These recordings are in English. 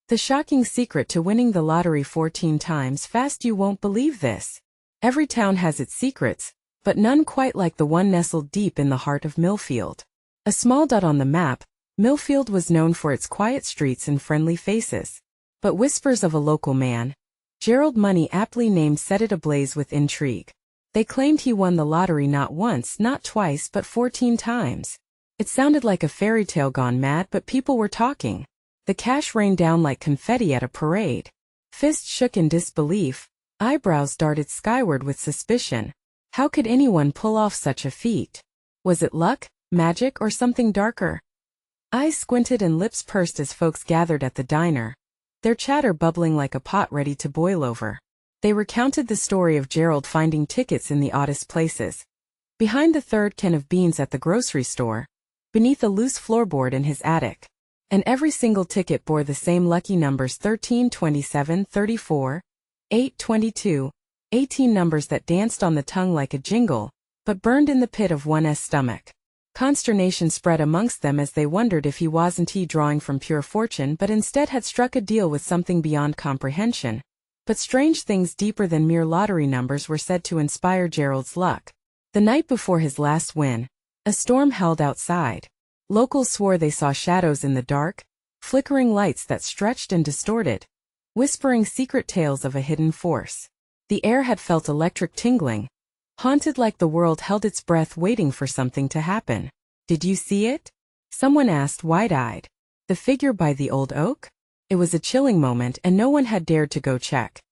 The shocking secret to winning the lottery 14 times fast. You won't believe this. Every town has its secrets, but none quite like the one nestled deep in the heart of Millfield. A small dot on the map, Millfield was known for its quiet streets and friendly faces. But whispers of a local man, Gerald Money aptly named, set it ablaze with intrigue. They claimed he won the lottery not once, not twice, but 14 times. It sounded like a fairy tale gone mad, but people were talking. The cash rained down like confetti at a parade. Fists shook in disbelief, eyebrows darted skyward with suspicion. How could anyone pull off such a feat? Was it luck, magic, or something darker? Eyes squinted and lips pursed as folks gathered at the diner, their chatter bubbling like a pot ready to boil over. They recounted the story of Gerald finding tickets in the oddest places. Behind the third can of beans at the grocery store, beneath a loose floorboard in his attic. And every single ticket bore the same lucky numbers: 13, 27, 34, 8, 22, 18, numbers that danced on the tongue like a jingle, but burned in the pit of one's stomach. Consternation spread amongst them as they wondered if he wasn't drawing from pure fortune but instead had struck a deal with something beyond comprehension. But strange things deeper than mere lottery numbers were said to inspire Gerald's luck. The night before his last win, a storm held outside. Locals swore they saw shadows in the dark, flickering lights that stretched and distorted, whispering secret tales of a hidden force. The air had felt electric tingling, haunted, like the world held its breath waiting for something to happen. "Did you see it?" someone asked, wide-eyed. "The figure by the old oak?" It was a chilling moment and no one had dared to go check.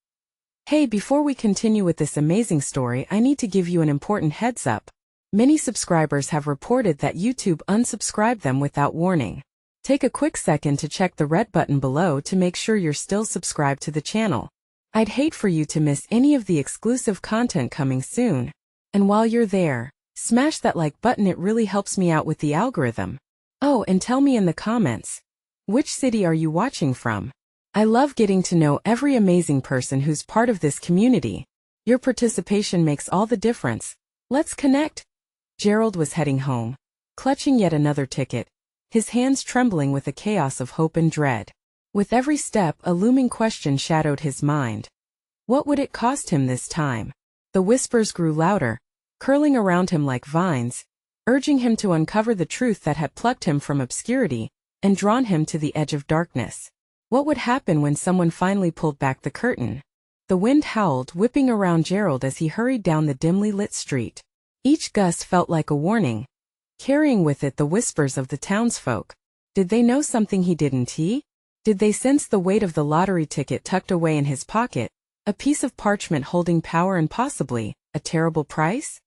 Hey, before we continue with this amazing story, I need to give you an important heads up. Many subscribers have reported that YouTube unsubscribed them without warning. Take a quick second to check the red button below to make sure you're still subscribed to the channel. I'd hate for you to miss any of the exclusive content coming soon. And while you're there, smash that like button, it really helps me out with the algorithm. Oh, and tell me in the comments, which city are you watching from? I love getting to know every amazing person who's part of this community. Your participation makes all the difference. Let's connect. Gerald was heading home, clutching yet another ticket, his hands trembling with a chaos of hope and dread. With every step, a looming question shadowed his mind. What would it cost him this time? The whispers grew louder, curling around him like vines, urging him to uncover the truth that had plucked him from obscurity and drawn him to the edge of darkness. What would happen when someone finally pulled back the curtain? The wind howled, whipping around Gerald as he hurried down the dimly lit street. Each gust felt like a warning, carrying with it the whispers of the townsfolk. Did they know something he didn't? Did they sense the weight of the lottery ticket tucked away in his pocket, a piece of parchment holding power and possibly a terrible price?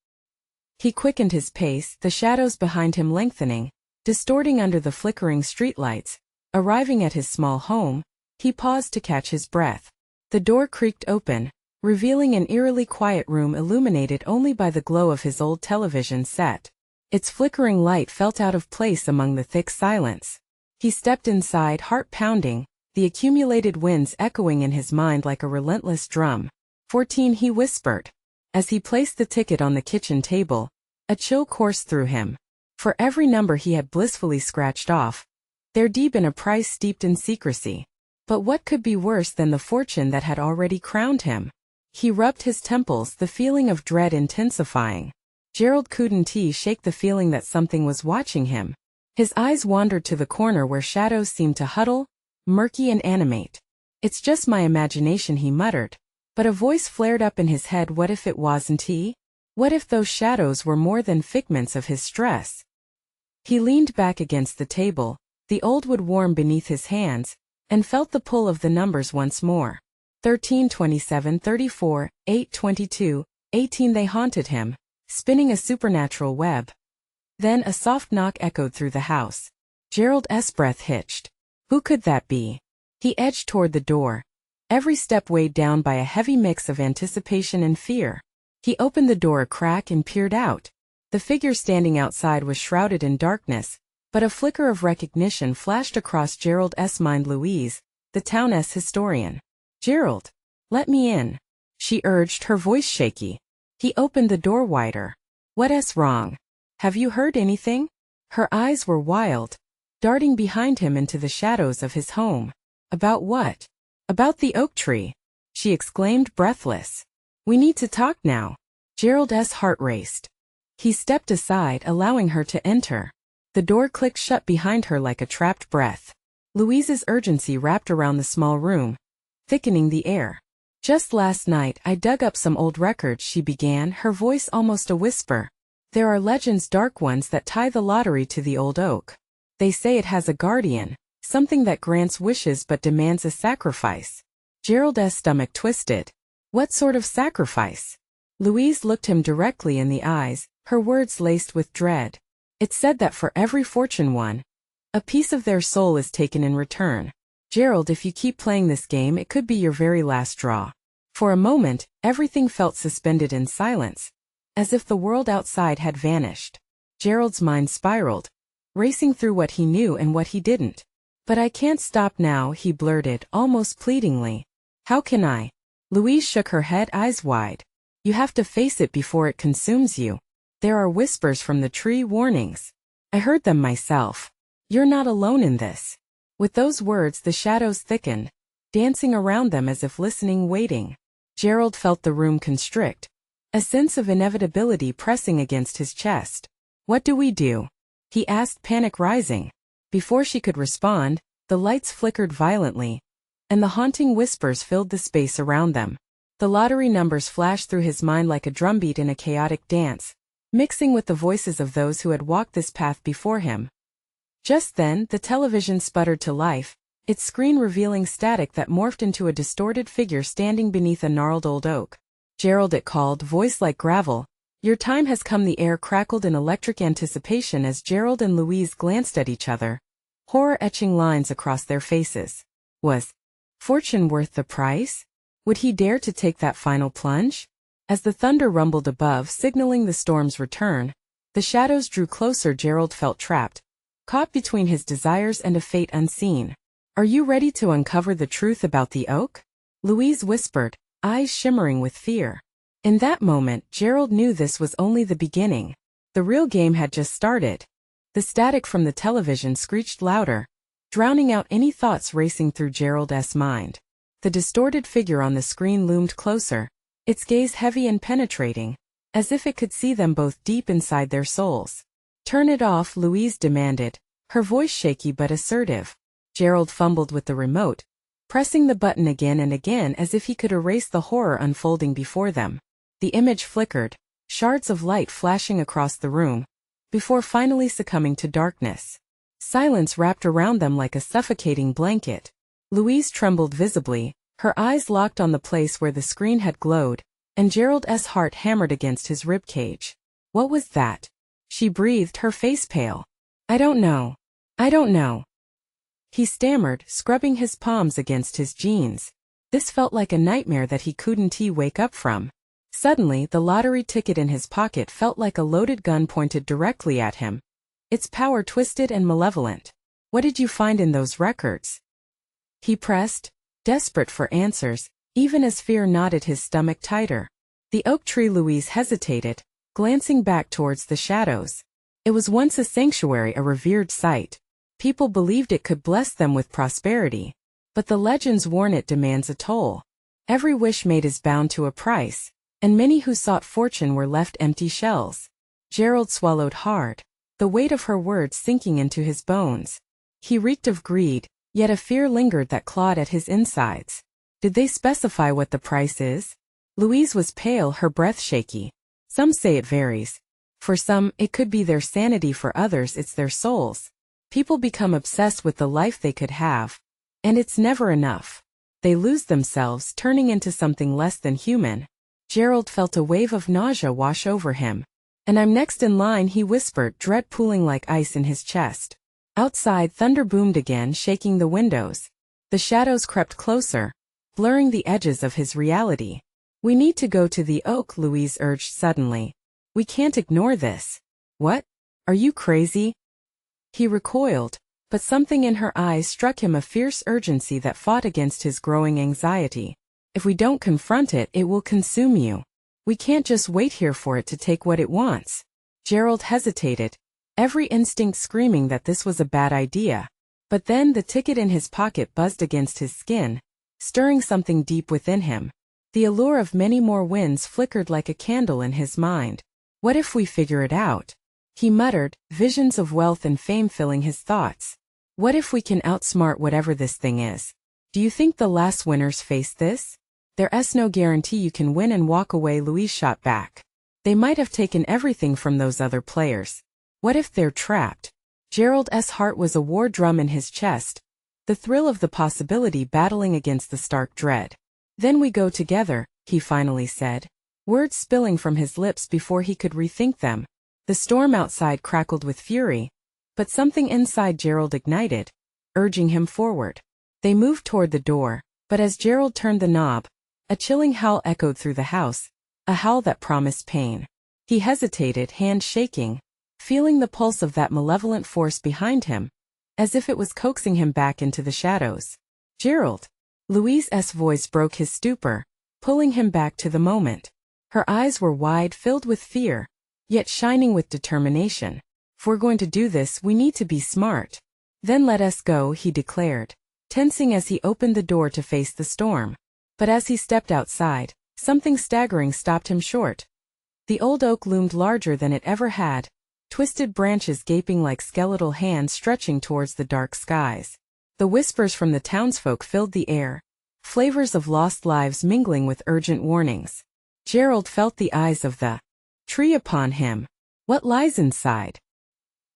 He quickened his pace, the shadows behind him lengthening, distorting under the flickering streetlights. Arriving at his small home, he paused to catch his breath. The door creaked open, revealing an eerily quiet room illuminated only by the glow of his old television set. Its flickering light felt out of place among the thick silence. He stepped inside, heart pounding, the accumulated winds echoing in his mind like a relentless drum. 14, he whispered. As he placed the ticket on the kitchen table, a chill coursed through him. For every number he had blissfully scratched off, there'd been a price steeped in secrecy. But what could be worse than the fortune that had already crowned him? He rubbed his temples, the feeling of dread intensifying. Gerald couldn't shake the feeling that something was watching him. His eyes wandered to the corner where shadows seemed to huddle, murky and animate. "It's just my imagination," he muttered. But a voice flared up in his head. What if it wasn't he? What if those shadows were more than figments of his stress? He leaned back against the table, the old wood warm beneath his hands, and felt the pull of the numbers once more. 13, 27, 34, 8, 22, 18, they haunted him, spinning a supernatural web. Then a soft knock echoed through the house. Gerald's breath hitched. Who could that be? He edged toward the door, every step weighed down by a heavy mix of anticipation and fear. He opened the door a crack and peered out. The figure standing outside was shrouded in darkness, but a flicker of recognition flashed across Gerald's mind. Louise, the town's historian. "Gerald, let me in," she urged, her voice shaky. He opened the door wider. "What's wrong? Have you heard anything?" Her eyes were wild, darting behind him into the shadows of his home. About what? About the oak tree, she exclaimed, breathless. We need to talk now. Gerald's heart raced. He stepped aside, allowing her to enter. The door clicked shut behind her like a trapped breath. Louise's urgency wrapped around the small room, thickening the air. Just last night I dug up some old records, she began, her voice almost a whisper. There are legends, dark ones, that tie the lottery to the old oak. They say it has a guardian, something that grants wishes but demands a sacrifice. Gerald's stomach twisted. What sort of sacrifice? Louise looked him directly in the eyes, her words laced with dread. It said that for every fortune won, a piece of their soul is taken in return. Gerald, if you keep playing this game, it could be your very last draw. For a moment, everything felt suspended in silence, as if the world outside had vanished. Gerald's mind spiraled, racing through what he knew and what he didn't. But I can't stop now, he blurted, almost pleadingly. How can I? Louise shook her head, eyes wide. You have to face it before it consumes you. There are whispers from the tree, warnings. I heard them myself. You're not alone in this. With those words the shadows thickened, dancing around them as if listening, waiting. Gerald felt the room constrict, a sense of inevitability pressing against his chest. What do we do? He asked, panic rising. Before she could respond, the lights flickered violently, and the haunting whispers filled the space around them. The lottery numbers flashed through his mind like a drumbeat in a chaotic dance, mixing with the voices of those who had walked this path before him. Just then, the television sputtered to life, its screen revealing static that morphed into a distorted figure standing beneath a gnarled old oak. Gerald, it called, voice like gravel. Your time has come. The air crackled in electric anticipation as Gerald and Louise glanced at each other, horror etching lines across their faces. Was fortune worth the price? Would he dare to take that final plunge? As the thunder rumbled above, signaling the storm's return, the shadows drew closer. Gerald felt trapped, caught between his desires and a fate unseen. Are you ready to uncover the truth about the oak? Louise whispered, eyes shimmering with fear. In that moment, Gerald knew this was only the beginning. The real game had just started. The static from the television screeched louder, drowning out any thoughts racing through Gerald's mind. The distorted figure on the screen loomed closer, its gaze heavy and penetrating, as if it could see them both deep inside their souls. Turn it off, Louise demanded, her voice shaky but assertive. Gerald fumbled with the remote, pressing the button again and again as if he could erase the horror unfolding before them. The image flickered, shards of light flashing across the room, before finally succumbing to darkness. Silence wrapped around them like a suffocating blanket. Louise trembled visibly, her eyes locked on the place where the screen had glowed, and Gerald's heart hammered against his ribcage. What was that? She breathed, her face pale. I don't know. I don't know. He stammered, scrubbing his palms against his jeans. This felt like a nightmare that he couldn't wake up from. Suddenly, the lottery ticket in his pocket felt like a loaded gun pointed directly at him, its power twisted and malevolent. What did you find in those records? He pressed, desperate for answers, even as fear knotted his stomach tighter. The oak tree. Louise hesitated, glancing back towards the shadows. It was once a sanctuary, a revered site. People believed it could bless them with prosperity. But the legends warn it demands a toll. Every wish made is bound to a price, and many who sought fortune were left empty shells. Gerald swallowed hard, the weight of her words sinking into his bones. He reeked of greed, yet a fear lingered that clawed at his insides. Did they specify what the price is? Louise was pale, her breath shaky. Some say it varies. For some, it could be their sanity, for others it's their souls. People become obsessed with the life they could have. And it's never enough. They lose themselves, turning into something less than human. Gerald felt a wave of nausea wash over him. And I'm next in line, he whispered, dread pooling like ice in his chest. Outside, thunder boomed again, shaking the windows. The shadows crept closer, blurring the edges of his reality. We need to go to the oak, Louise urged suddenly. We can't ignore this. What? Are you crazy? He recoiled, but something in her eyes struck him, a fierce urgency that fought against his growing anxiety. If we don't confront it, it will consume you. We can't just wait here for it to take what it wants. Gerald hesitated, every instinct screaming that this was a bad idea. But then the ticket in his pocket buzzed against his skin, stirring something deep within him. The allure of many more wins flickered like a candle in his mind. What if we figure it out? He muttered, visions of wealth and fame filling his thoughts. What if we can outsmart whatever this thing is? Do you think the last winners face this? There's no guarantee you can win and walk away, Louise shot back. They might have taken everything from those other players. What if they're trapped? Gerald's heart was a war drum in his chest, the thrill of the possibility battling against the stark dread. Then we go together, he finally said, words spilling from his lips before he could rethink them. The storm outside crackled with fury, but something inside Gerald ignited, urging him forward. They moved toward the door, but as Gerald turned the knob, a chilling howl echoed through the house, a howl that promised pain. He hesitated, hand shaking, feeling the pulse of that malevolent force behind him, as if it was coaxing him back into the shadows. Gerald! Louise's voice broke his stupor, pulling him back to the moment. Her eyes were wide, filled with fear, yet shining with determination. If we're going to do this, we need to be smart. Then let us go, he declared, tensing as he opened the door to face the storm. But as he stepped outside, something staggering stopped him short. The old oak loomed larger than it ever had, twisted branches gaping like skeletal hands stretching towards the dark skies. The whispers from the townsfolk filled the air, flavors of lost lives mingling with urgent warnings. Gerald felt the eyes of the tree upon him. What lies inside?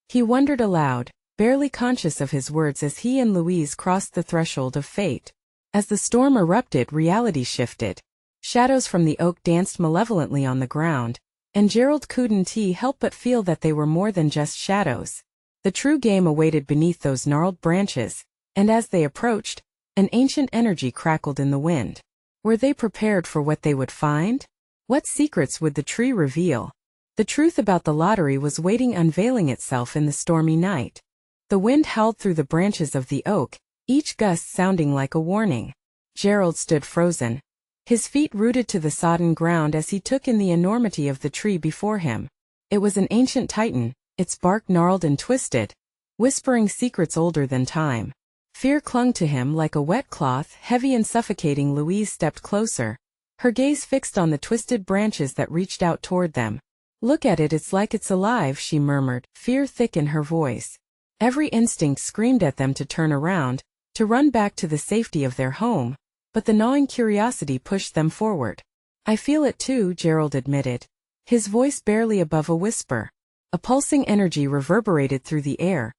He wondered aloud, barely conscious of his words as he and Louise crossed the threshold of fate. As the storm erupted, reality shifted. Shadows from the oak danced malevolently on the ground, and Gerald couldn't help but feel that they were more than just shadows. The true game awaited beneath those gnarled branches, and as they approached, an ancient energy crackled in the wind. Were they prepared for what they would find? What secrets would the tree reveal? The truth about the lottery was waiting, unveiling itself in the stormy night. The wind howled through the branches of the oak, each gust sounding like a warning. Gerald stood frozen, his feet rooted to the sodden ground as he took in the enormity of the tree before him. It was an ancient titan, its bark gnarled and twisted, whispering secrets older than time. Fear clung to him like a wet cloth, heavy and suffocating. Louise stepped closer, her gaze fixed on the twisted branches that reached out toward them. Look at it, it's like it's alive, she murmured, fear thick in her voice. Every instinct screamed at them to turn around, to run back to the safety of their home, but the gnawing curiosity pushed them forward. I feel it too, Gerald admitted, his voice barely above a whisper. A pulsing energy reverberated through the air,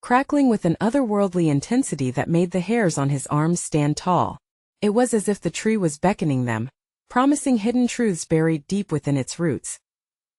crackling with an otherworldly intensity that made the hairs on his arms stand tall. It was as if the tree was beckoning them, promising hidden truths buried deep within its roots.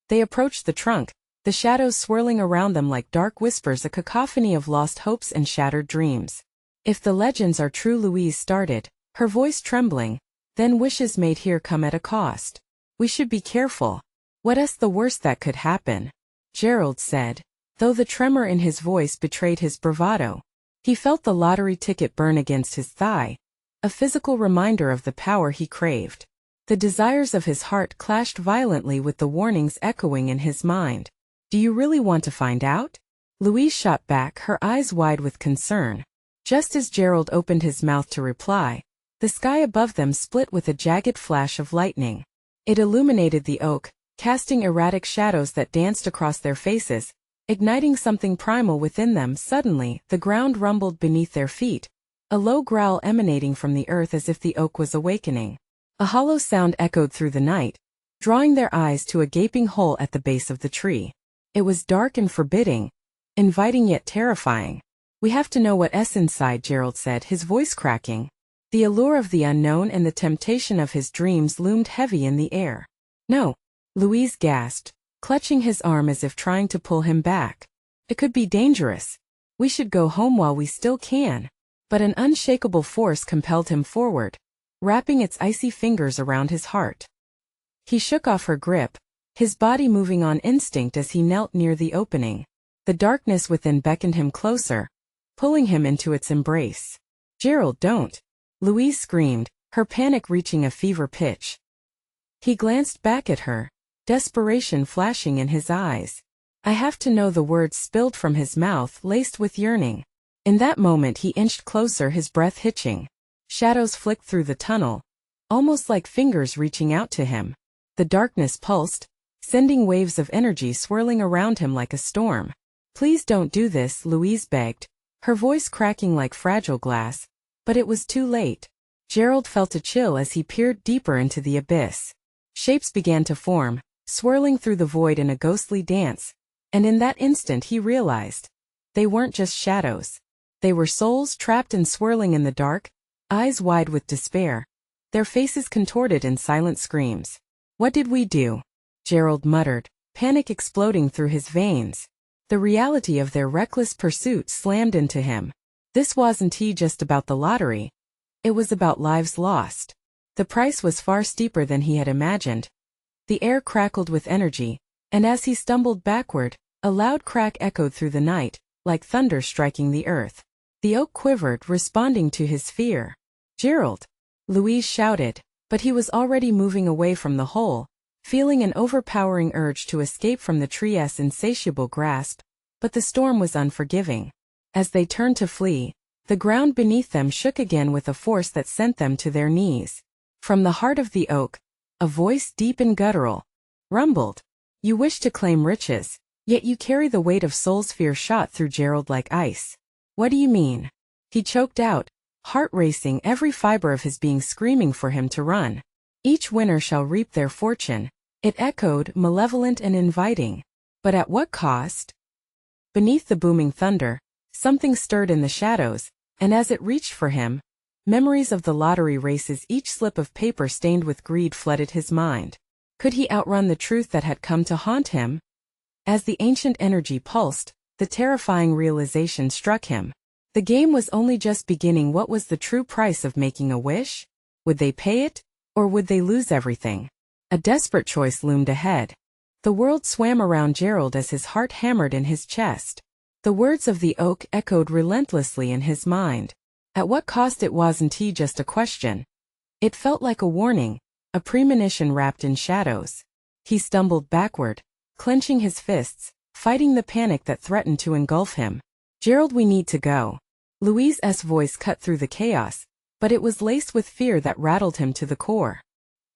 They approached the trunk, the shadows swirling around them like dark whispers, a cacophony of lost hopes and shattered dreams. If the legends are true, Louise started, her voice trembling, then wishes made here come at a cost. We should be careful. What's the worst that could happen? Gerald said, though the tremor in his voice betrayed his bravado. He felt the lottery ticket burn against his thigh, a physical reminder of the power he craved. The desires of his heart clashed violently with the warnings echoing in his mind. Do you really want to find out? Louise shot back, her eyes wide with concern. Just as Gerald opened his mouth to reply, the sky above them split with a jagged flash of lightning. It illuminated the oak, casting erratic shadows that danced across their faces, igniting something primal within them. Suddenly, the ground rumbled beneath their feet, a low growl emanating from the earth as if the oak was awakening. A hollow sound echoed through the night, drawing their eyes to a gaping hole at the base of the tree. It was dark and forbidding, inviting yet terrifying. We have to know what's inside, Gerald said, his voice cracking. The allure of the unknown and the temptation of his dreams loomed heavy in the air. No, Louise gasped, clutching his arm as if trying to pull him back. It could be dangerous. We should go home while we still can. But an unshakable force compelled him forward, wrapping its icy fingers around his heart. He shook off her grip, his body moving on instinct as he knelt near the opening. The darkness within beckoned him closer, pulling him into its embrace. Gerald, don't! Louise screamed, her panic reaching a fever pitch. He glanced back at her, desperation flashing in his eyes. I have to know, the words spilled from his mouth, laced with yearning. In that moment he inched closer, his breath hitching. Shadows flicked through the tunnel, almost like fingers reaching out to him. The darkness pulsed, sending waves of energy swirling around him like a storm. "Please don't do this," Louise begged, her voice cracking like fragile glass. But it was too late. Gerald felt a chill as he peered deeper into the abyss. Shapes began to form, swirling through the void in a ghostly dance, and in that instant he realized. They weren't just shadows. They were souls trapped and swirling in the dark, eyes wide with despair, their faces contorted in silent screams. "What did we do?" Gerald muttered, panic exploding through his veins. The reality of their reckless pursuit slammed into him. This wasn't just about the lottery. It was about lives lost. The price was far steeper than he had imagined. The air crackled with energy, and as he stumbled backward, a loud crack echoed through the night, like thunder striking the earth. The oak quivered, responding to his fear. "Gerald!" Louise shouted, but he was already moving away from the hole, feeling an overpowering urge to escape from the tree's insatiable grasp. But the storm was unforgiving. As they turned to flee, the ground beneath them shook again with a force that sent them to their knees. From the heart of the oak, a voice deep and guttural rumbled. "You wish to claim riches, yet you carry the weight of souls." Fear shot through Gerald like ice. "What do you mean?" He choked out, heart racing, every fiber of his being screaming for him to run. "Each winner shall reap their fortune," it echoed, malevolent and inviting. But at what cost? Beneath the booming thunder, something stirred in the shadows, and as it reached for him, memories of the lottery races, each slip of paper stained with greed, flooded his mind. Could he outrun the truth that had come to haunt him? As the ancient energy pulsed, the terrifying realization struck him. The game was only just beginning. What was the true price of making a wish? Would they pay it, or would they lose everything? A desperate choice loomed ahead. The world swam around Gerald as his heart hammered in his chest. The words of the oak echoed relentlessly in his mind. At what cost? It wasn't just a question. It felt like a warning, a premonition wrapped in shadows. He stumbled backward, clenching his fists, fighting the panic that threatened to engulf him. "Gerald, we need to go." Louise's voice cut through the chaos, but it was laced with fear that rattled him to the core.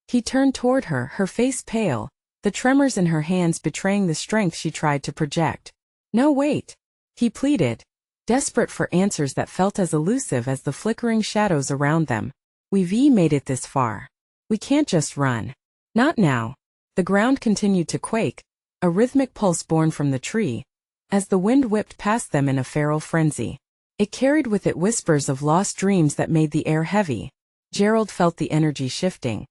He turned toward her, her face pale, the tremors in her hands betraying the strength she tried to project. "No, wait," he pleaded, desperate for answers that felt as elusive as the flickering shadows around them. "We've made it this far. We can't just run. Not now." The ground continued to quake, a rhythmic pulse born from the tree, as the wind whipped past them in a feral frenzy. It carried with it whispers of lost dreams that made the air heavy. Gerald felt the energy shifting.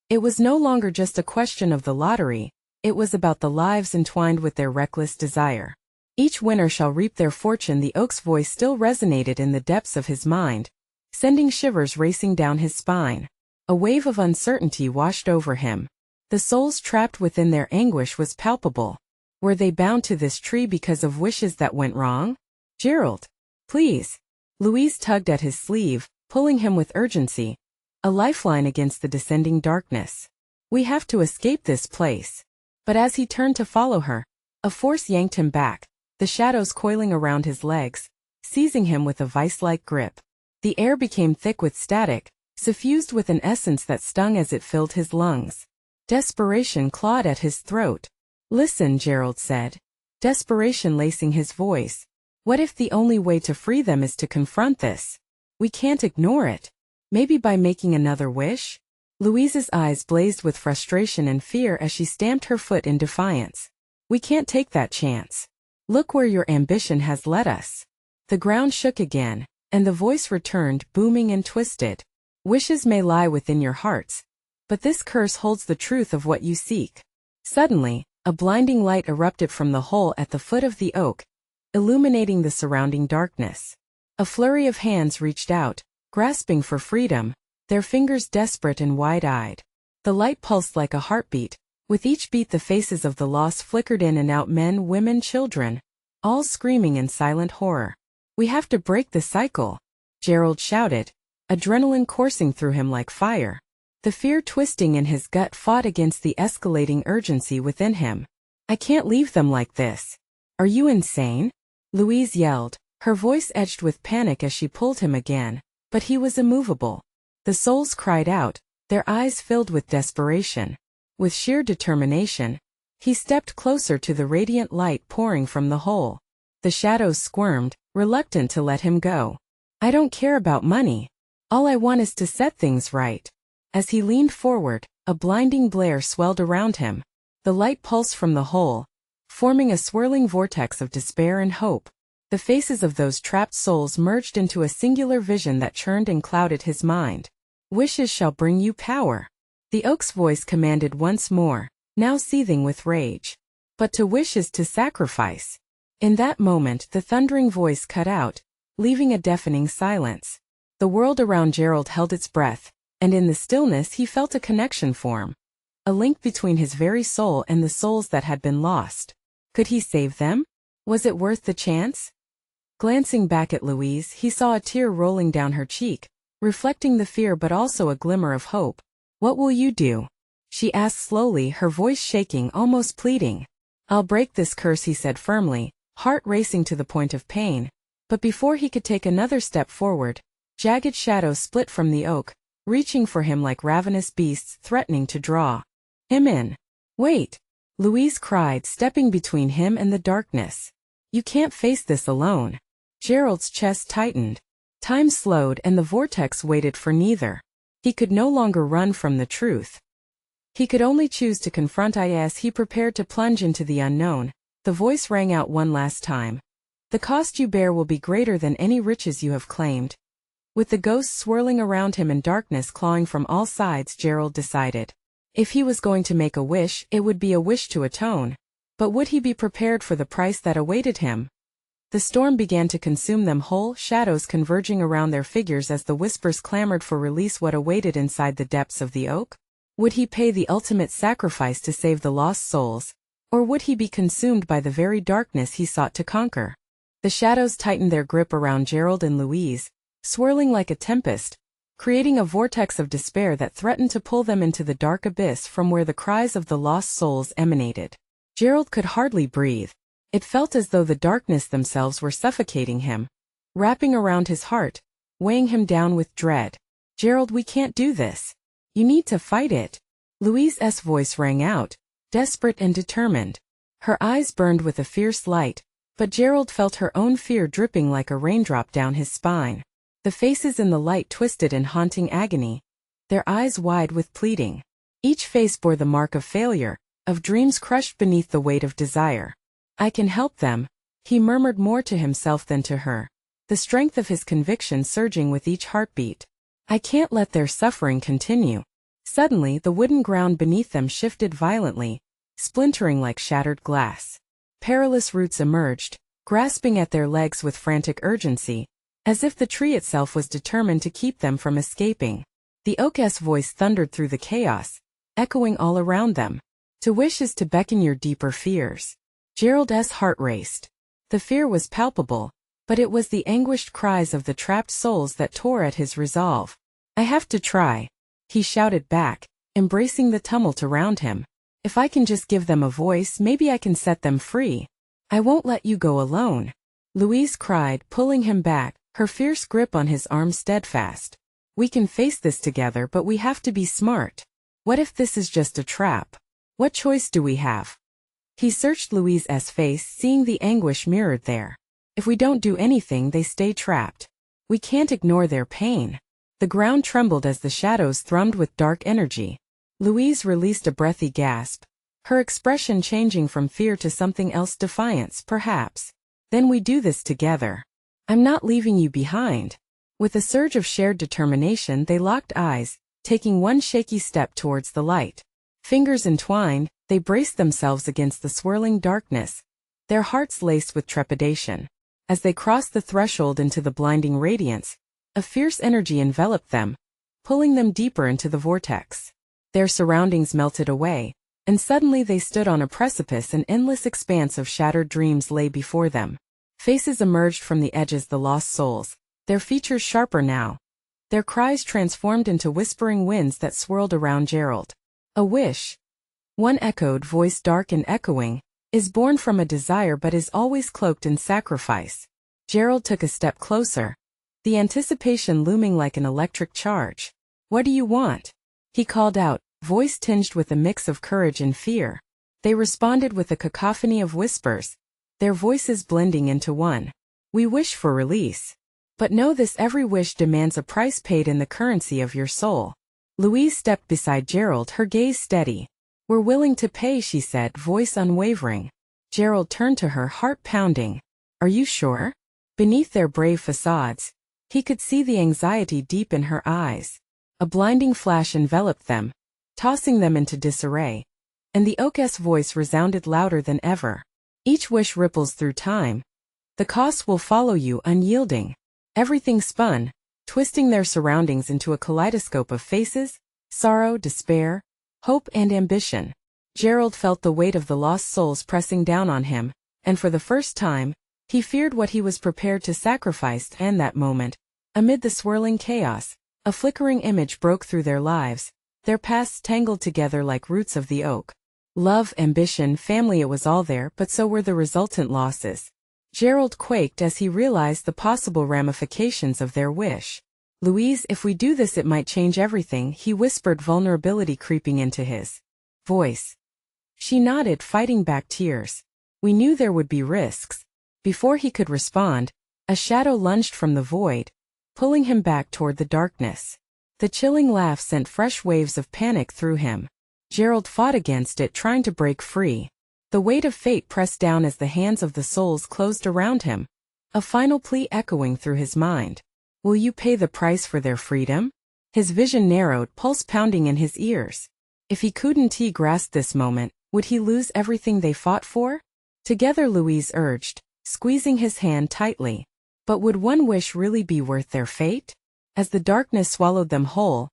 It was no longer just a question of the lottery, it was about the lives entwined with their reckless desire. "Each winner shall reap their fortune." The oak's voice still resonated in the depths of his mind, sending shivers racing down his spine. A wave of uncertainty washed over him. The souls trapped within their anguish was palpable. Were they bound to this tree because of wishes that went wrong? "Gerald, please." Louise tugged at his sleeve, pulling him with urgency, a lifeline against the descending darkness. "We have to escape this place." But as he turned to follow her, a force yanked him back, the shadows coiling around his legs, seizing him with a vice-like grip. The air became thick with static, suffused with an essence that stung as it filled his lungs. Desperation clawed at his throat. "Listen," Gerald said, desperation lacing his voice. "What if the only way to free them is to confront this? We can't ignore it. Maybe by making another wish?" Louise's eyes blazed with frustration and fear as she stamped her foot in defiance. "We can't take that chance. Look where your ambition has led us." The ground shook again, and the voice returned, booming and twisted. "Wishes may lie within your hearts, but this curse holds the truth of what you seek." Suddenly, a blinding light erupted from the hole at the foot of the oak, illuminating the surrounding darkness. A flurry of hands reached out, grasping for freedom, their fingers desperate and wide-eyed. The light pulsed like a heartbeat. With each beat the faces of the lost flickered in and out, men, women, children, all screaming in silent horror. "We have to break the cycle," Gerald shouted, adrenaline coursing through him like fire. The fear twisting in his gut fought against the escalating urgency within him. "I can't leave them like this." "Are you insane?" Louise yelled, Her voice edged with panic as she pulled him again, but he was immovable. The souls cried out, their eyes filled with desperation. With sheer determination, he stepped closer to the radiant light pouring from the hole. The shadows squirmed, reluctant to let him go. I don't care about money. All I want is to set things right. As he leaned forward, a blinding glare swelled around him. The light pulsed from the hole, forming a swirling vortex of despair and hope. The faces of those trapped souls merged into a singular vision that churned and clouded his mind. Wishes shall bring you power. The oak's voice commanded once more, now seething with rage. But to wish is to sacrifice. In that moment the thundering voice cut out, leaving a deafening silence. The world around Gerald held its breath, and in the stillness he felt a connection form. A link between his very soul and the souls that had been lost. Could he save them? Was it worth the chance? Glancing back at Louise, he saw a tear rolling down her cheek, reflecting the fear but also a glimmer of hope. What will you do? She asked slowly, her voice shaking, almost pleading. I'll break this curse, he said firmly, heart racing to the point of pain. But before he could take another step forward, jagged shadows split from the oak, reaching for him like ravenous beasts threatening to draw him in. Wait! Louise cried, stepping between him and the darkness. You can't face this alone. Gerald's chest tightened. Time slowed and the vortex waited for neither. He could no longer run from the truth. He could only choose to confront it. As he prepared to plunge into the unknown, the voice rang out one last time. The cost you bear will be greater than any riches you have claimed. With the ghosts swirling around him and darkness clawing from all sides, Gerald decided. If he was going to make a wish, it would be a wish to atone. But would he be prepared for the price that awaited him? The storm began to consume them whole, shadows converging around their figures as the whispers clamored for release. What awaited inside the depths of the oak? Would he pay the ultimate sacrifice to save the lost souls? Or would he be consumed by the very darkness he sought to conquer? The shadows tightened their grip around Gerald and Louise, swirling like a tempest, creating a vortex of despair that threatened to pull them into the dark abyss from where the cries of the lost souls emanated. Gerald could hardly breathe. It felt as though the darkness themselves were suffocating him, wrapping around his heart, weighing him down with dread. Gerald, we can't do this. You need to fight it. Louise's voice rang out, desperate and determined. Her eyes burned with a fierce light, but Gerald felt her own fear dripping like a raindrop down his spine. The faces in the light twisted in haunting agony, their eyes wide with pleading. Each face bore the mark of failure, of dreams crushed beneath the weight of desire. I can help them, he murmured more to himself than to her, the strength of his conviction surging with each heartbeat. I can't let their suffering continue. Suddenly the wooden ground beneath them shifted violently, splintering like shattered glass. Perilous roots emerged, grasping at their legs with frantic urgency, as if the tree itself was determined to keep them from escaping. The oak's voice thundered through the chaos, echoing all around them. To wish is to beckon your deeper fears. Gerald's heart raced. The fear was palpable, but it was the anguished cries of the trapped souls that tore at his resolve. I have to try, he shouted back, embracing the tumult around him. If I can just give them a voice, maybe I can set them free. I won't let you go alone, Louise cried, pulling him back, her fierce grip on his arm steadfast. We can face this together, but we have to be smart. What if this is just a trap? What choice do we have? He searched Louise's face, seeing the anguish mirrored there. If we don't do anything, they stay trapped. We can't ignore their pain. The ground trembled as the shadows thrummed with dark energy. Louise released a breathy gasp, her expression changing from fear to something else, defiance, perhaps. Then we do this together. I'm not leaving you behind. With a surge of shared determination, they locked eyes, taking one shaky step towards the light. Fingers entwined, they braced themselves against the swirling darkness, their hearts laced with trepidation. As they crossed the threshold into the blinding radiance, a fierce energy enveloped them, pulling them deeper into the vortex. Their surroundings melted away, and suddenly they stood on a precipice. An endless expanse of shattered dreams lay before them. Faces emerged from the edges, the lost souls, their features sharper now. Their cries transformed into whispering winds that swirled around Gerald. A wish, one echoed, voice dark and echoing, is born from a desire but is always cloaked in sacrifice. Gerald took a step closer, the anticipation looming like an electric charge. "What do you want?" he called out, voice tinged with a mix of courage and fear. They responded with a cacophony of whispers, their voices blending into one. "We wish for release. But know this: every wish demands a price paid in the currency of your soul." Louise stepped beside Gerald, her gaze steady. "We're willing to pay," she said, voice unwavering. Gerald turned to her, heart pounding. "Are you sure?" Beneath their brave facades, he could see the anxiety deep in her eyes. A blinding flash enveloped them, tossing them into disarray. And the oak's voice resounded louder than ever. "Each wish ripples through time. The cost will follow you, unyielding." Everything spun, twisting their surroundings into a kaleidoscope of faces, sorrow, despair, hope, and ambition. Gerald felt the weight of the lost souls pressing down on him, and for the first time, he feared what he was prepared to sacrifice. And that moment, amid the swirling chaos, a flickering image broke through their lives, their pasts tangled together like roots of the oak. Love, ambition, family, it was all there, but so were the resultant losses. Gerald quaked as he realized the possible ramifications of their wish. "Louise, if we do this, it might change everything," he whispered, vulnerability creeping into his voice. She nodded, fighting back tears. "We knew there would be risks." Before he could respond, a shadow lunged from the void, pulling him back toward the darkness. The chilling laugh sent fresh waves of panic through him. Gerald fought against it, trying to break free. The weight of fate pressed down as the hands of the souls closed around him, a final plea echoing through his mind. "Will you pay the price for their freedom?" His vision narrowed, pulse pounding in his ears. If he couldn't grasp this moment, would he lose everything they fought for? Together, Louise urged, squeezing his hand tightly. But would one wish really be worth their fate? As the darkness swallowed them whole,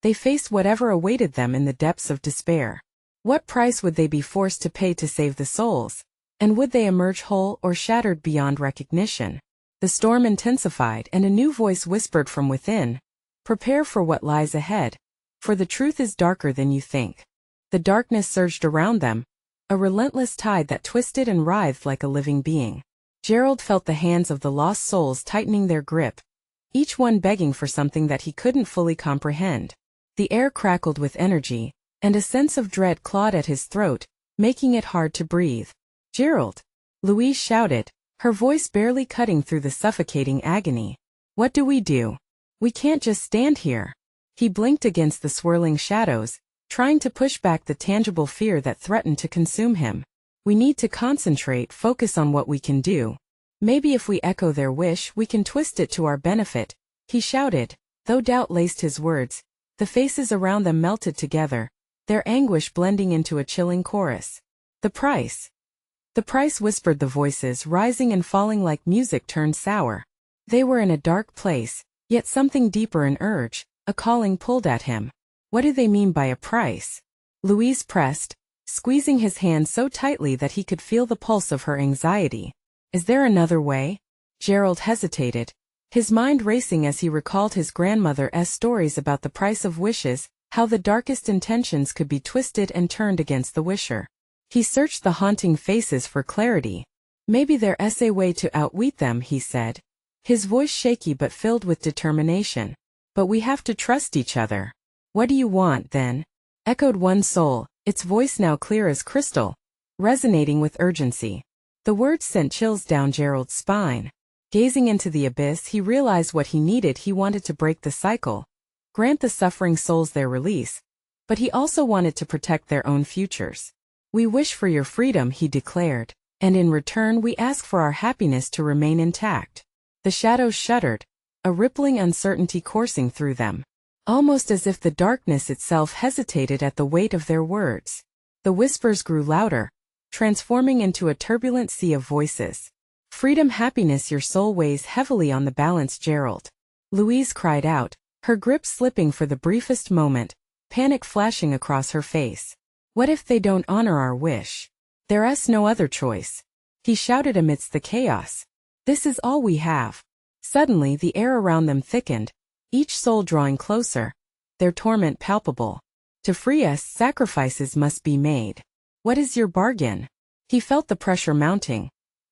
they faced whatever awaited them in the depths of despair. What price would they be forced to pay to save the souls? And would they emerge whole or shattered beyond recognition? The storm intensified, and a new voice whispered from within, "Prepare for what lies ahead, for the truth is darker than you think." The darkness surged around them, a relentless tide that twisted and writhed like a living being. Gerald felt the hands of the lost souls tightening their grip, each one begging for something that he couldn't fully comprehend. The air crackled with energy, and a sense of dread clawed at his throat, making it hard to breathe. "Gerald!" Louise shouted, her voice barely cutting through the suffocating agony. "What do we do? We can't just stand here." He blinked against the swirling shadows, trying to push back the tangible fear that threatened to consume him. "We need to concentrate, focus on what we can do. Maybe if we echo their wish, we can twist it to our benefit," he shouted. Though doubt laced his words, the faces around them melted together, their anguish blending into a chilling chorus. "The price. The price," whispered the voices, rising and falling like music turned sour. They were in a dark place, yet something deeper, an urge, a calling pulled at him. "What do they mean by a price?" Louise pressed, squeezing his hand so tightly that he could feel the pulse of her anxiety. "Is there another way?" Gerald hesitated, his mind racing as he recalled his grandmother's stories about the price of wishes, how the darkest intentions could be twisted and turned against the wisher. He searched the haunting faces for clarity. "Maybe there's a way to outwit them," he said, his voice shaky but filled with determination. "But we have to trust each other." "What do you want, then?" echoed one soul, its voice now clear as crystal, resonating with urgency. The words sent chills down Gerald's spine. Gazing into the abyss, he realized what he needed. He wanted to break the cycle, grant the suffering souls their release, but he also wanted to protect their own futures. "We wish for your freedom," he declared, "and in return we ask for our happiness to remain intact." The shadows shuddered, a rippling uncertainty coursing through them, almost as if the darkness itself hesitated at the weight of their words. The whispers grew louder, transforming into a turbulent sea of voices. "Freedom, happiness, your soul weighs heavily on the balance, Gerald." Louise cried out, her grip slipping for the briefest moment, panic flashing across her face. "What if they don't honor our wish? There's no other choice," he shouted amidst the chaos. "This is all we have." Suddenly the air around them thickened, each soul drawing closer, their torment palpable. "To free us, sacrifices must be made. What is your bargain?" He felt the pressure mounting,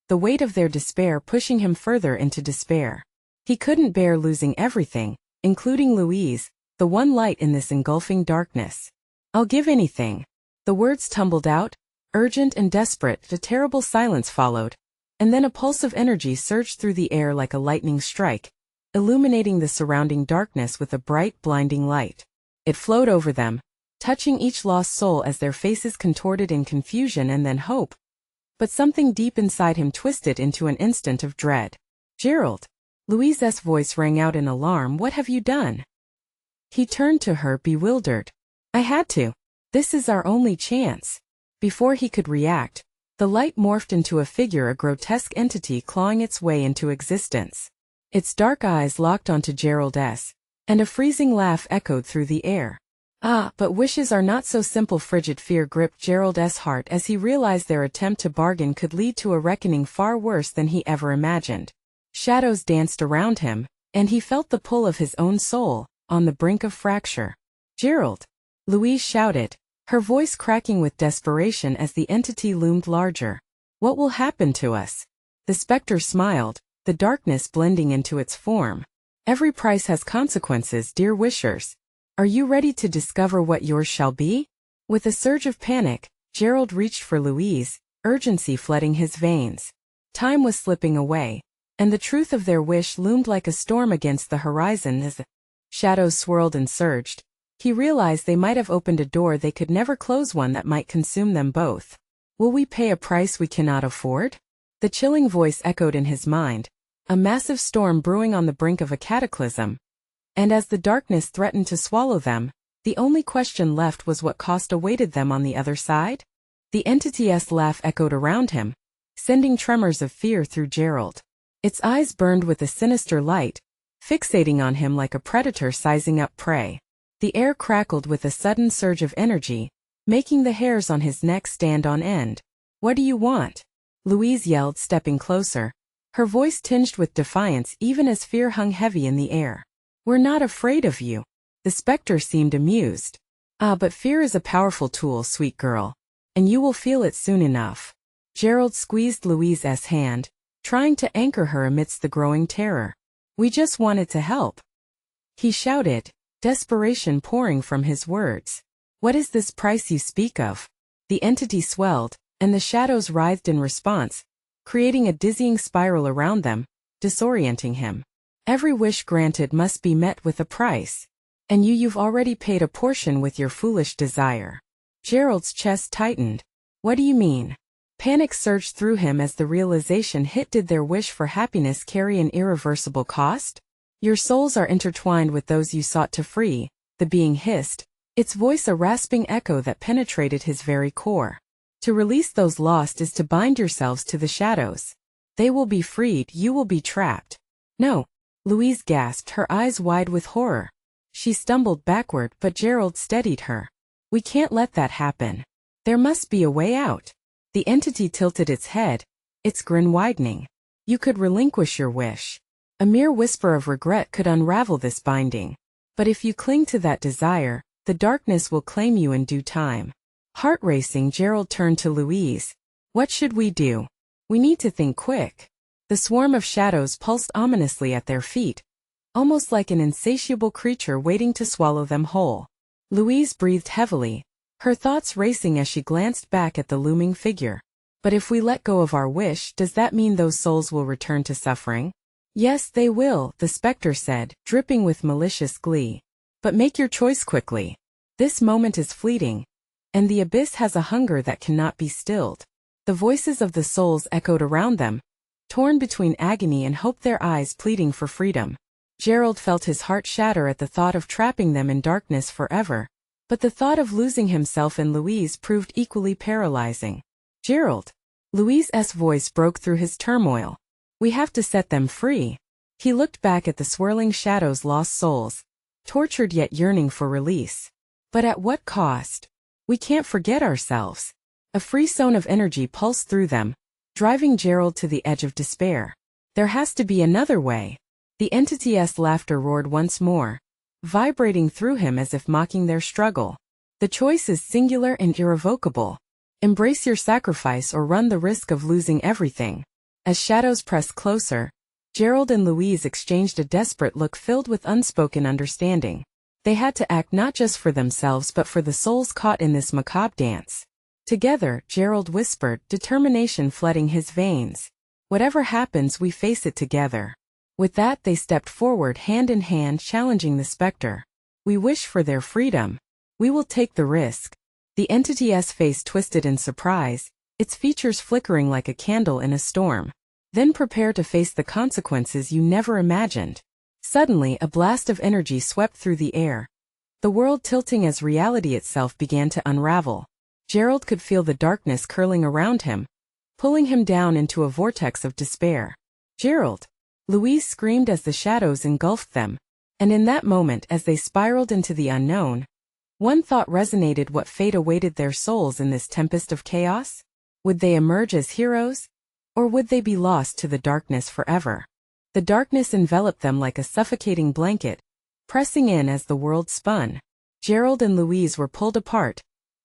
the weight of their despair pushing him further into despair. He couldn't bear losing everything, including Louise, the one light in this engulfing darkness. "I'll give anything." The words tumbled out, urgent and desperate. A terrible silence followed, and then a pulse of energy surged through the air like a lightning strike, illuminating the surrounding darkness with a bright, blinding light. It flowed over them, touching each lost soul as their faces contorted in confusion and then hope. But something deep inside him twisted into an instant of dread. "Gerald!" Louise's voice rang out in alarm. "What have you done?" He turned to her, bewildered. "I had to. This is our only chance." Before he could react, the light morphed into a figure, a grotesque entity clawing its way into existence. Its dark eyes locked onto Gerald's, and a freezing laugh echoed through the air. "Ah, but wishes are not so simple." Frigid fear gripped Gerald's heart as he realized their attempt to bargain could lead to a reckoning far worse than he ever imagined. Shadows danced around him, and he felt the pull of his own soul, on the brink of fracture. "Gerald!" Louise shouted, her voice cracking with desperation as the entity loomed larger. "What will happen to us?" The specter smiled, the darkness blending into its form. "Every price has consequences, dear wishers. Are you ready to discover what yours shall be?" With a surge of panic, Gerald reached for Louise, urgency flooding his veins. Time was slipping away, and the truth of their wish loomed like a storm against the horizon as the shadows swirled and surged. He realized they might have opened a door they could never close, one that might consume them both. "Will we pay a price we cannot afford?" The chilling voice echoed in his mind, a massive storm brewing on the brink of a cataclysm. And as the darkness threatened to swallow them, the only question left was what cost awaited them on the other side? The entity's laugh echoed around him, sending tremors of fear through Gerald. Its eyes burned with a sinister light, fixating on him like a predator sizing up prey. The air crackled with a sudden surge of energy, making the hairs on his neck stand on end. "What do you want?" Louise yelled, stepping closer, her voice tinged with defiance even as fear hung heavy in the air. "We're not afraid of you." The specter seemed amused. "Ah, but fear is a powerful tool, sweet girl, and you will feel it soon enough." Gerald squeezed Louise's hand, trying to anchor her amidst the growing terror. "We just wanted to help," he shouted, desperation pouring from his words. "What is this price you speak of?" The entity swelled, and the shadows writhed in response, creating a dizzying spiral around them, disorienting him. "Every wish granted must be met with a price. And you've already paid a portion with your foolish desire." Gerald's chest tightened. "What do you mean?" Panic surged through him as the realization hit. Did their wish for happiness carry an irreversible cost? "Your souls are intertwined with those you sought to free," the being hissed, its voice a rasping echo that penetrated his very core. "To release those lost is to bind yourselves to the shadows. They will be freed, you will be trapped." "No," Louise gasped, her eyes wide with horror. She stumbled backward, but Gerald steadied her. "We can't let that happen. There must be a way out." The entity tilted its head, its grin widening. "You could relinquish your wish. A mere whisper of regret could unravel this binding. But if you cling to that desire, the darkness will claim you in due time." Heart racing, Gerald turned to Louise. "What should we do? We need to think quick." The swarm of shadows pulsed ominously at their feet, almost like an insatiable creature waiting to swallow them whole. Louise breathed heavily, her thoughts racing as she glanced back at the looming figure. "But if we let go of our wish, does that mean those souls will return to suffering?" "Yes, they will," the specter said, dripping with malicious glee. "But make your choice quickly. This moment is fleeting, and the abyss has a hunger that cannot be stilled." The voices of the souls echoed around them, torn between agony and hope, their eyes pleading for freedom. Gerald felt his heart shatter at the thought of trapping them in darkness forever, but the thought of losing himself and Louise proved equally paralyzing. "Gerald!" Louise's voice broke through his turmoil. "We have to set them free." He looked back at the swirling shadows, lost souls, tortured yet yearning for release. "But at what cost? We can't forget ourselves." A frisson of energy pulsed through them, driving Gerald to the edge of despair. "There has to be another way." The entity's laughter roared once more, vibrating through him as if mocking their struggle. "The choice is singular and irrevocable. Embrace your sacrifice or run the risk of losing everything." As shadows pressed closer, Gerald and Louise exchanged a desperate look filled with unspoken understanding. They had to act not just for themselves but for the souls caught in this macabre dance. Together, Gerald whispered, determination flooding his veins. Whatever happens, we face it together. With that, they stepped forward hand in hand, challenging the specter. We wish for their freedom. We will take the risk. The entity's face twisted in surprise, its features flickering like a candle in a storm. Then prepare to face the consequences you never imagined. Suddenly, a blast of energy swept through the air, the world tilting as reality itself began to unravel. Gerald could feel the darkness curling around him, pulling him down into a vortex of despair. Gerald! Louise screamed as the shadows engulfed them. And in that moment, as they spiraled into the unknown, one thought resonated: what fate awaited their souls in this tempest of chaos? Would they emerge as heroes? Or would they be lost to the darkness forever? The darkness enveloped them like a suffocating blanket, pressing in as the world spun. Gerald and Louise were pulled apart,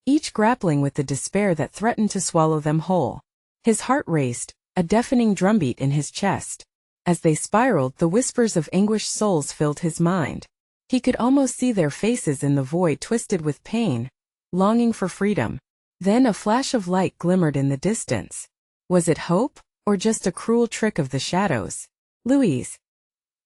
each grappling with the despair that threatened to swallow them whole. His heart raced, a deafening drumbeat in his chest. As they spiraled, the whispers of anguished souls filled his mind. He could almost see their faces in the void, twisted with pain, longing for freedom. Then a flash of light glimmered in the distance. Was it hope, or just a cruel trick of the shadows? Louise!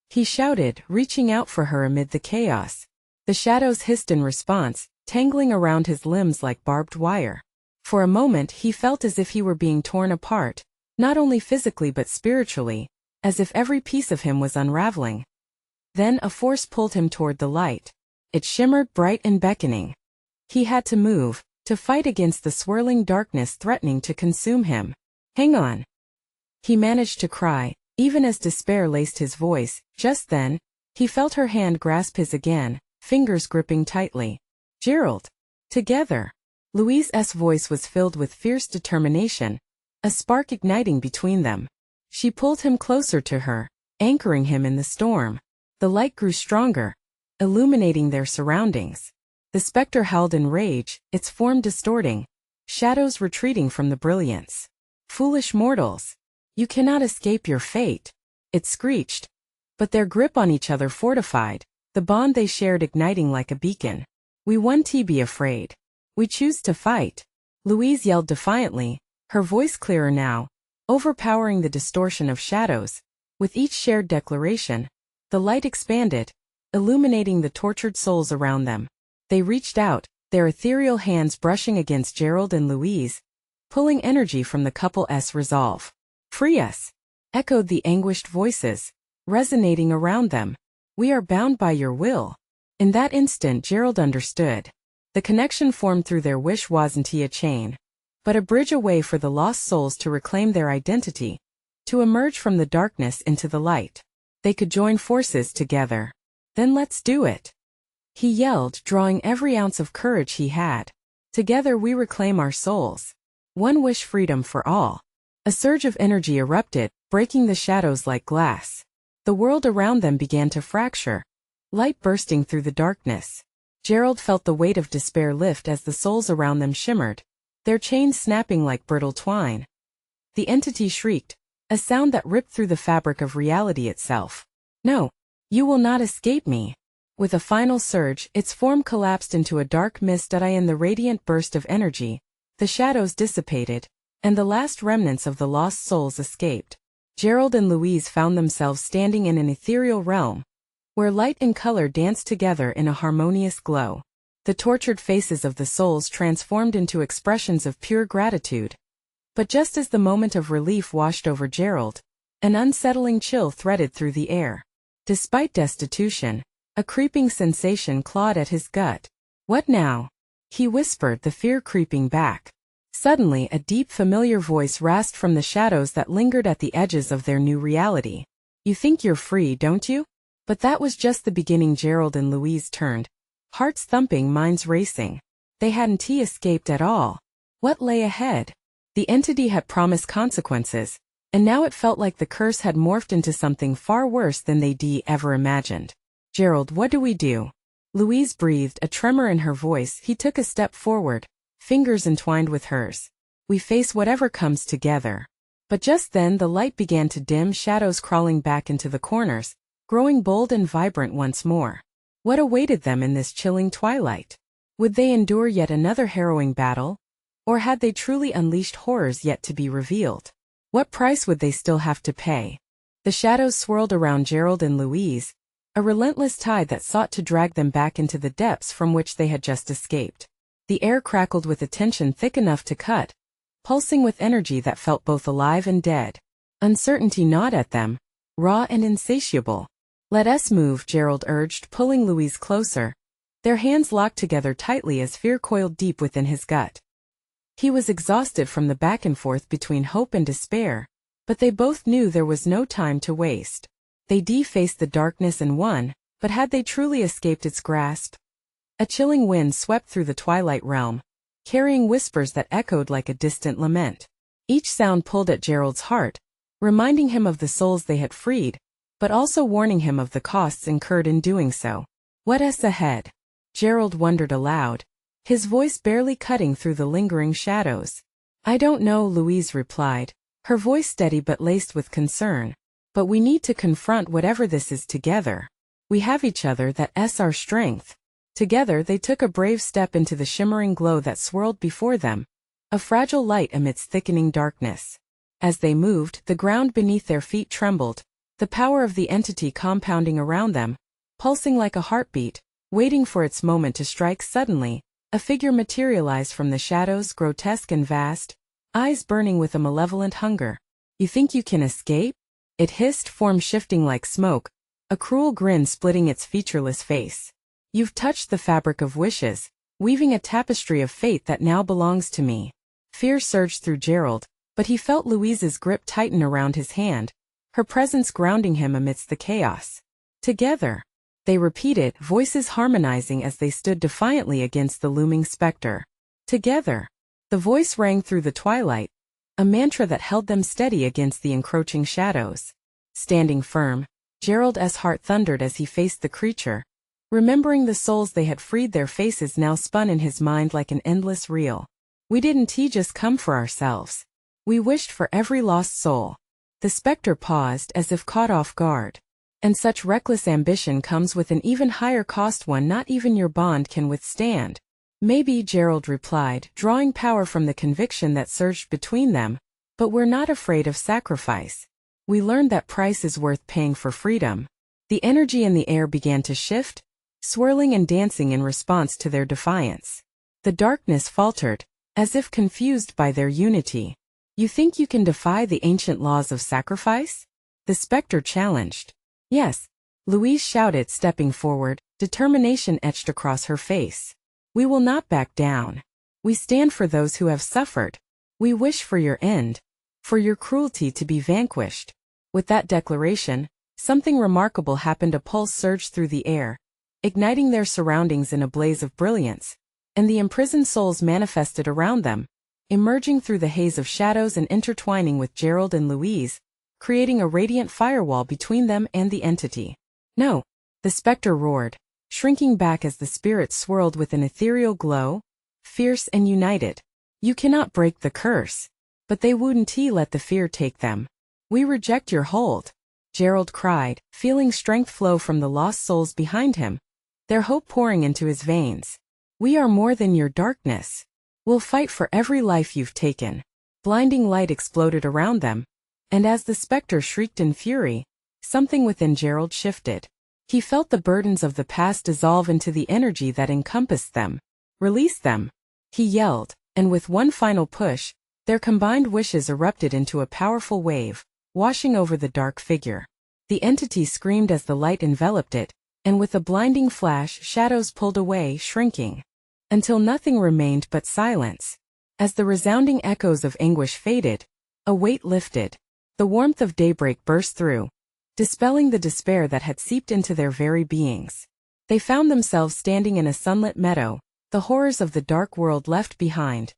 He shouted, reaching out for her amid the chaos. The shadows hissed in response, tangling around his limbs like barbed wire. For a moment he felt as if he were being torn apart, not only physically but spiritually, as if every piece of him was unraveling. Then a force pulled him toward the light. It shimmered bright and beckoning. He had to move, to fight against the swirling darkness threatening to consume him. Hang on! He managed to cry, even as despair laced his voice. Just then, he felt her hand grasp his again, fingers gripping tightly. Gerald! Together! Louise's voice was filled with fierce determination, a spark igniting between them. She pulled him closer to her, anchoring him in the storm. The light grew stronger, illuminating their surroundings. The specter howled in rage, its form distorting, shadows retreating from the brilliance. Foolish mortals! You cannot escape your fate, it screeched. But their grip on each other fortified, the bond they shared igniting like a beacon. We won't be afraid. We choose to fight. Louise yelled defiantly, her voice clearer now, overpowering the distortion of shadows. With each shared declaration, the light expanded, illuminating the tortured souls around them. They reached out, their ethereal hands brushing against Gerald and Louise, pulling energy from the couple's resolve. Free us! Echoed the anguished voices, resonating around them. We are bound by your will. In that instant Gerald understood. The connection formed through their wish wasn't a chain, but a bridge away for the lost souls to reclaim their identity, to emerge from the darkness into the light. They could join forces together. Then let's do it! He yelled, drawing every ounce of courage he had. Together we reclaim our souls. One wish, freedom for all. A surge of energy erupted, breaking the shadows like glass. The world around them began to fracture, light bursting through the darkness. Gerald felt the weight of despair lift as the souls around them shimmered, their chains snapping like brittle twine. The entity shrieked, a sound that ripped through the fabric of reality itself. No! You will not escape me! With a final surge, its form collapsed into a dark mist. In the radiant burst of energy, the shadows dissipated, and the last remnants of the lost souls escaped. Gerald and Louise found themselves standing in an ethereal realm, where light and color danced together in a harmonious glow. The tortured faces of the souls transformed into expressions of pure gratitude. But just as the moment of relief washed over Gerald, an unsettling chill threaded through the air. Despite destitution, a creeping sensation clawed at his gut. What now? He whispered, the fear creeping back. Suddenly, a deep, familiar voice rasped from the shadows that lingered at the edges of their new reality. You think you're free, don't you? But that was just the beginning. Gerald and Louise turned, hearts thumping, minds racing. They hadn't escaped at all. What lay ahead? The entity had promised consequences, and now it felt like the curse had morphed into something far worse than they'd ever imagined. Gerald, what do we do? Louise breathed, a tremor in her voice. He took a step forward, fingers entwined with hers. We face whatever comes together. But just then the light began to dim, shadows crawling back into the corners, growing bold and vibrant once more. What awaited them in this chilling twilight? Would they endure yet another harrowing battle? Or had they truly unleashed horrors yet to be revealed? What price would they still have to pay? The shadows swirled around Gerald and Louise, a relentless tide that sought to drag them back into the depths from which they had just escaped. The air crackled with a tension thick enough to cut, pulsing with energy that felt both alive and dead. Uncertainty gnawed at them, raw and insatiable. "Let us move," Gerald urged, pulling Louise closer. Their hands locked together tightly as fear coiled deep within his gut. He was exhausted from the back and forth between hope and despair, but they both knew there was no time to waste. They defaced the darkness and won, but had they truly escaped its grasp? A chilling wind swept through the twilight realm, carrying whispers that echoed like a distant lament. Each sound pulled at Gerald's heart, reminding him of the souls they had freed, but also warning him of the costs incurred in doing so. What's ahead? Gerald wondered aloud, his voice barely cutting through the lingering shadows. "I don't know," Louise replied, her voice steady but laced with concern. "But we need to confront whatever this is together. We have each other, that's our strength." Together they took a brave step into the shimmering glow that swirled before them, a fragile light amidst thickening darkness. As they moved, the ground beneath their feet trembled, the power of the entity compounding around them, pulsing like a heartbeat, waiting for its moment to strike. Suddenly, a figure materialized from the shadows, grotesque and vast, eyes burning with a malevolent hunger. "You think you can escape?" it hissed, form shifting like smoke, a cruel grin splitting its featureless face. "You've touched the fabric of wishes, weaving a tapestry of fate that now belongs to me." Fear surged through Gerald, but he felt Louise's grip tighten around his hand, her presence grounding him amidst the chaos. "Together," they repeated, voices harmonizing as they stood defiantly against the looming specter. "Together." The voice rang through the twilight, a mantra that held them steady against the encroaching shadows. Standing firm, Gerald's heart thundered as he faced the creature. Remembering the souls they had freed, their faces now spun in his mind like an endless reel. "We didn't just come for ourselves. We wished for every lost soul." The specter paused as if caught off guard. "And such reckless ambition comes with an even higher cost, one not even your bond can withstand." "Maybe," Gerald replied, drawing power from the conviction that surged between them, "but we're not afraid of sacrifice. We learned that price is worth paying for freedom." The energy in the air began to shift, swirling and dancing in response to their defiance. The darkness faltered, as if confused by their unity. "You think you can defy the ancient laws of sacrifice?" the specter challenged. "Yes," Louise shouted, stepping forward, determination etched across her face. "We will not back down. We stand for those who have suffered. We wish for your end, for your cruelty to be vanquished." With that declaration, something remarkable happened. A pulse surged through the air, igniting their surroundings in a blaze of brilliance, and the imprisoned souls manifested around them, emerging through the haze of shadows and intertwining with Gerald and Louise, creating a radiant firewall between them and the entity. "No!" the specter roared, shrinking back as the spirits swirled with an ethereal glow, fierce and united. "You cannot break the curse." But they wouldn't let the fear take them. "We reject your hold," Gerald cried, feeling strength flow from the lost souls behind him, their hope pouring into his veins. "We are more than your darkness. We'll fight for every life you've taken." Blinding light exploded around them, and as the specter shrieked in fury, something within Gerald shifted. He felt the burdens of the past dissolve into the energy that encompassed them. "Release them!" he yelled, and with one final push, their combined wishes erupted into a powerful wave, washing over the dark figure. The entity screamed as the light enveloped it, and with a blinding flash, shadows pulled away, shrinking, until nothing remained but silence. As the resounding echoes of anguish faded, a weight lifted. The warmth of daybreak burst through, dispelling the despair that had seeped into their very beings. They found themselves standing in a sunlit meadow, the horrors of the dark world left behind.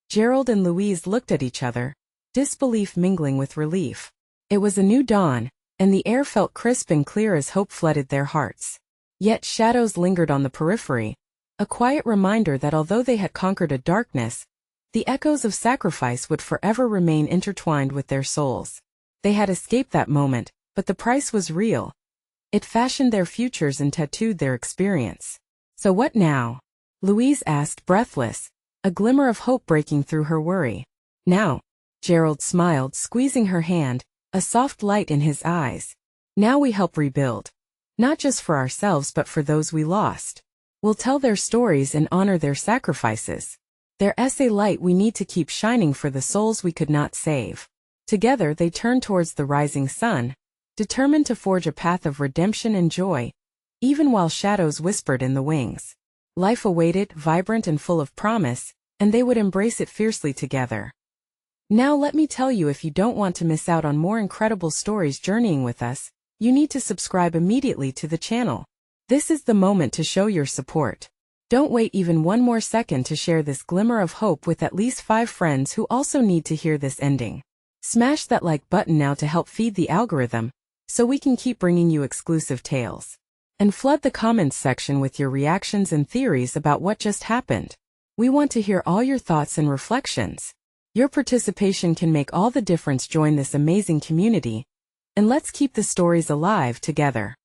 Gerald and Louise looked at each other, disbelief mingling with relief. It was a new dawn, and the air felt crisp and clear as hope flooded their hearts. Yet shadows lingered on the periphery, a quiet reminder that although they had conquered a darkness, The echoes of sacrifice would forever remain intertwined with their souls. They had escaped that moment, but the price was real. It fashioned their futures and tattooed their experience. So what now? Louise asked, breathless, a glimmer of hope breaking through her worry. Now, Gerald smiled, squeezing her hand, a soft light in his eyes. Now we help rebuild. Not just for ourselves but for those we lost. We'll tell their stories and honor their sacrifices. Their essay light we need to keep shining for the souls we could not save. Together they turned towards the rising sun, determined to forge a path of redemption and joy, even while shadows whispered in the wings. Life awaited, vibrant and full of promise, and they would embrace it fiercely together. Now let me tell you, if you don't want to miss out on more incredible stories journeying with us, you need to subscribe immediately to the channel. This is the moment to show your support. Don't wait even one more second to share this glimmer of hope with at least 5 friends who also need to hear this ending. Smash that like button now to help feed the algorithm, so we can keep bringing you exclusive tales. And flood the comments section with your reactions and theories about what just happened. We want to hear all your thoughts and reflections. Your participation can make all the difference. Join this amazing community, and let's keep the stories alive together.